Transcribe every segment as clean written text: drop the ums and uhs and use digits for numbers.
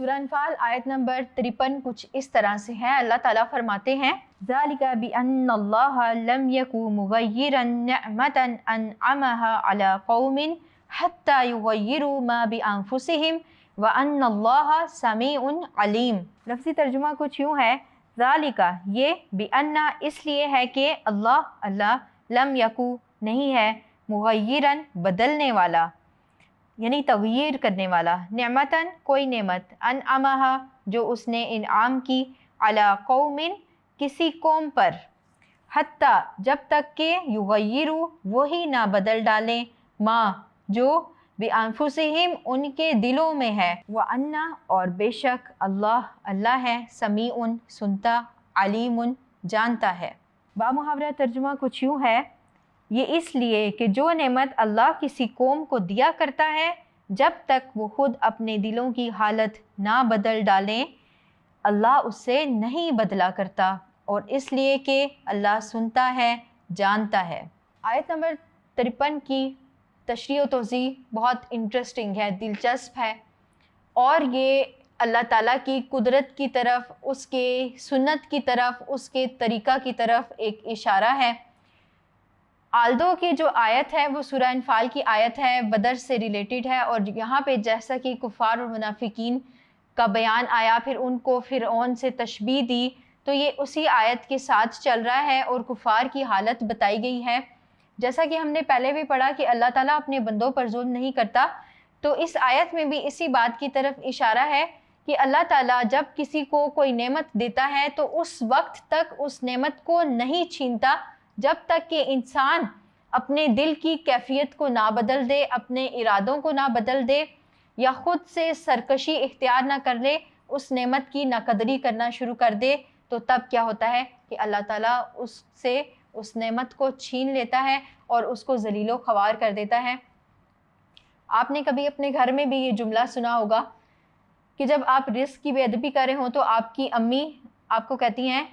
سورہ انفال آیت نمبر 53 کچھ اس طرح سے ہے. اللہ تعالیٰ فرماتے ہیں ذَلِكَ بِأَنَّ اللَّهَ لَمْ يَكُ مُغَيِّرًا نِعْمَةً أَنْعَمَهَا عَلَى قَوْمٍ حَتَّى يُغَيِّرُوا مَا بِأَنفُسِهِمْ وَأَنَّ اللَّهَ سَمِيعٌ عَلِيمٌ. لفظی ترجمہ کچھ یوں ہے ذَلِكَ یہ بِأَنَّ اس لیے ہے کہ اللہ لم یکو نہیں ہے مغیرن بدلنے والا یعنی تغیر کرنے والا نعمتاً کوئی نعمت انعمہا جو اس نے انعام کی علی قوم کسی قوم پر حتیٰ جب تک کہ یغیروا وہی نہ بدل ڈالیں ما جو بانفسہم ان کے دلوں میں ہے وَأَنَّ اور بے شک اللہ ہے سمیع سنتا علیم جانتا ہے. بامحاورہ ترجمہ کچھ یوں ہے یہ اس لیے کہ جو نعمت اللہ کسی قوم کو دیا کرتا ہے جب تک وہ خود اپنے دلوں کی حالت نہ بدل ڈالیں اللہ اس سے نہیں بدلا کرتا اور اس لیے کہ اللہ سنتا ہے جانتا ہے. آیت نمبر 53 کی تشریح و توضیح بہت انٹرسٹنگ ہے، دلچسپ ہے اور یہ اللہ تعالیٰ کی قدرت کی طرف، اس کے سنت کی طرف، اس کے طریقہ کی طرف ایک اشارہ ہے. آلدو کی جو آیت ہے وہ سورہ انفال کی آیت ہے، بدر سے ریلیٹڈ ہے اور یہاں پہ جیسا کہ کفار اور منافقین کا بیان آیا پھر ان کو فرعون سے تشبیہ دی تو یہ اسی آیت کے ساتھ چل رہا ہے اور کفار کی حالت بتائی گئی ہے. جیسا کہ ہم نے پہلے بھی پڑھا کہ اللہ تعالیٰ اپنے بندوں پر ظلم نہیں کرتا تو اس آیت میں بھی اسی بات کی طرف اشارہ ہے کہ اللہ تعالیٰ جب کسی کو کوئی نعمت دیتا ہے تو اس وقت تک اس نعمت کو نہیں چھینتا جب تک کہ انسان اپنے دل کی کیفیت کو نہ بدل دے، اپنے ارادوں کو نہ بدل دے یا خود سے سرکشی اختیار نہ کر لے، اس نعمت کی ناقدری کرنا شروع کر دے تو تب کیا ہوتا ہے کہ اللہ تعالیٰ اس سے اس نعمت کو چھین لیتا ہے اور اس کو ذلیل و خوار کر دیتا ہے. آپ نے کبھی اپنے گھر میں بھی یہ جملہ سنا ہوگا کہ جب آپ رزق کی بے ادبی کر رہے ہوں تو آپ کی امی آپ کو کہتی ہیں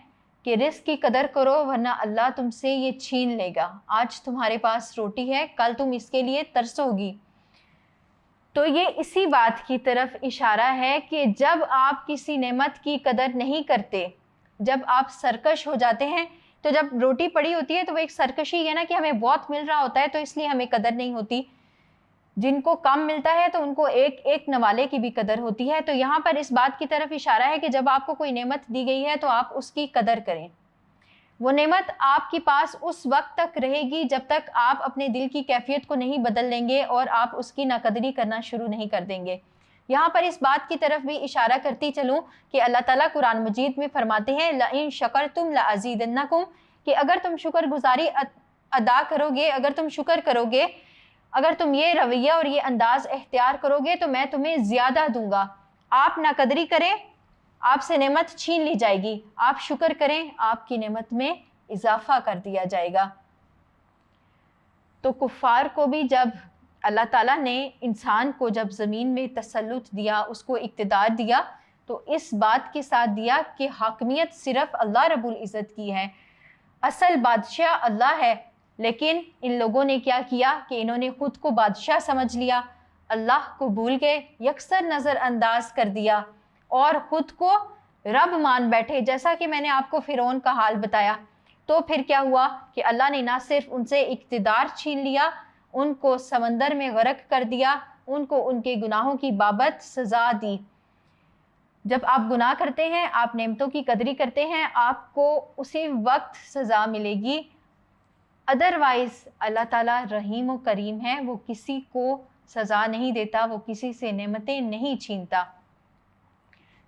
کہ رزق کی قدر کرو ورنہ اللہ تم سے یہ چھین لے گا، آج تمہارے پاس روٹی ہے کل تم اس کے لیے ترسو گی. تو یہ اسی بات کی طرف اشارہ ہے کہ جب آپ کسی نعمت کی قدر نہیں کرتے، جب آپ سرکش ہو جاتے ہیں تو جب روٹی پڑی ہوتی ہے تو وہ ایک سرکشی ہے نا کہ ہمیں بہت مل رہا ہوتا ہے تو اس لیے ہمیں قدر نہیں ہوتی، جن کو کم ملتا ہے تو ان کو ایک ایک نوالے کی بھی قدر ہوتی ہے. تو یہاں پر اس بات کی طرف اشارہ ہے کہ جب آپ کو کوئی نعمت دی گئی ہے تو آپ اس کی قدر کریں. وہ نعمت آپ کے پاس اس وقت تک رہے گی جب تک آپ اپنے دل کی کیفیت کو نہیں بدل لیں گے اور آپ اس کی ناقدری کرنا شروع نہیں کر دیں گے. یہاں پر اس بات کی طرف بھی اشارہ کرتی چلوں کہ اللہ تعالیٰ قرآن مجید میں فرماتے ہیں لَإِن شَكَرْتُمْ لَأَزِيدَنَّكُمْ کہ اگر تم شکر گزاری ادا کرو گے، اگر تم شکر کرو گے، اگر تم یہ رویہ اور یہ انداز اختیار کرو گے تو میں تمہیں زیادہ دوں گا. آپ ناقدری کریں آپ سے نعمت چھین لی جائے گی، آپ شکر کریں آپ کی نعمت میں اضافہ کر دیا جائے گا. تو کفار کو بھی جب اللہ تعالیٰ نے انسان کو جب زمین میں تسلط دیا، اس کو اقتدار دیا تو اس بات کے ساتھ دیا کہ حاکمیت صرف اللہ رب العزت کی ہے، اصل بادشاہ اللہ ہے. لیکن ان لوگوں نے کیا کیا کہ انہوں نے خود کو بادشاہ سمجھ لیا، اللہ کو بھول گئے، یکسر نظر انداز کر دیا اور خود کو رب مان بیٹھے، جیسا کہ میں نے آپ کو فرعون کا حال بتایا. تو پھر کیا ہوا کہ اللہ نے نہ صرف ان سے اقتدار چھین لیا، ان کو سمندر میں غرق کر دیا، ان کو ان کے گناہوں کی بابت سزا دی. جب آپ گناہ کرتے ہیں، آپ نعمتوں کی قدری کرتے ہیں، آپ کو اسی وقت سزا ملے گی. ادروائز اللہ تعالیٰ رحیم و کریم ہے، وہ کسی کو سزا نہیں دیتا، وہ کسی سے نعمتیں نہیں چھینتا.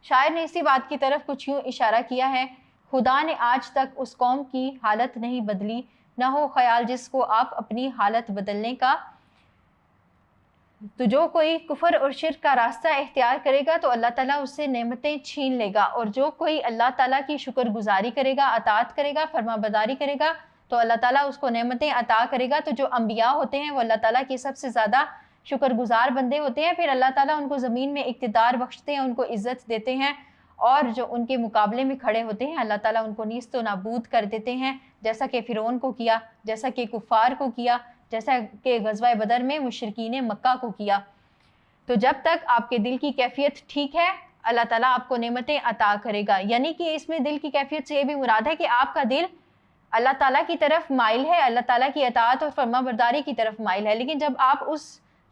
شاعر نے اسی بات کی طرف کچھ یوں اشارہ کیا ہے خدا نے آج تک اس قوم کی حالت نہیں بدلی، نہ ہو خیال جس کو آپ اپنی حالت بدلنے کا. تو جو کوئی کفر اور شرک کا راستہ اختیار کرے گا تو اللہ تعالیٰ اس سے نعمتیں چھین لے گا، اور جو کوئی اللہ تعالیٰ کی شکر گزاری کرے گا، اطاعت کرے گا، فرما برداری کرے گا تو اللہ تعالیٰ اس کو نعمتیں عطا کرے گا. تو جو انبیاء ہوتے ہیں وہ اللہ تعالیٰ کی سب سے زیادہ شکر گزار بندے ہوتے ہیں، پھر اللہ تعالیٰ ان کو زمین میں اقتدار بخشتے ہیں، ان کو عزت دیتے ہیں، اور جو ان کے مقابلے میں کھڑے ہوتے ہیں اللہ تعالیٰ ان کو نیست و نابود کر دیتے ہیں، جیسا کہ فرعون کو کیا، جیسا کہ کفار کو کیا، جیسا کہ غزوہ بدر میں مشرکین مکہ کو کیا. تو جب تک آپ کے دل کی کیفیت ٹھیک ہے، اللہ تعالیٰ آپ کو نعمتیں عطا کرے گا. یعنی کہ اس میں دل کی کیفیت سے یہ بھی مراد ہے کہ آپ کا دل اللہ تعالیٰ کی طرف مائل ہے, اللہ تعالیٰ کی اطاعت اور فرما برداری کی طرف مائل ہے, لیکن جب آپ اس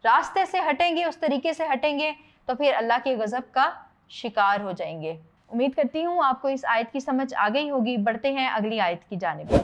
راستے سے ہٹیں گے, اس طریقے سے ہٹیں گے, تو پھر اللہ کے غضب کا شکار ہو جائیں گے. امید کرتی ہوں آپ کو اس آیت کی سمجھ آ گئی ہوگی. بڑھتے ہیں اگلی آیت کی جانب.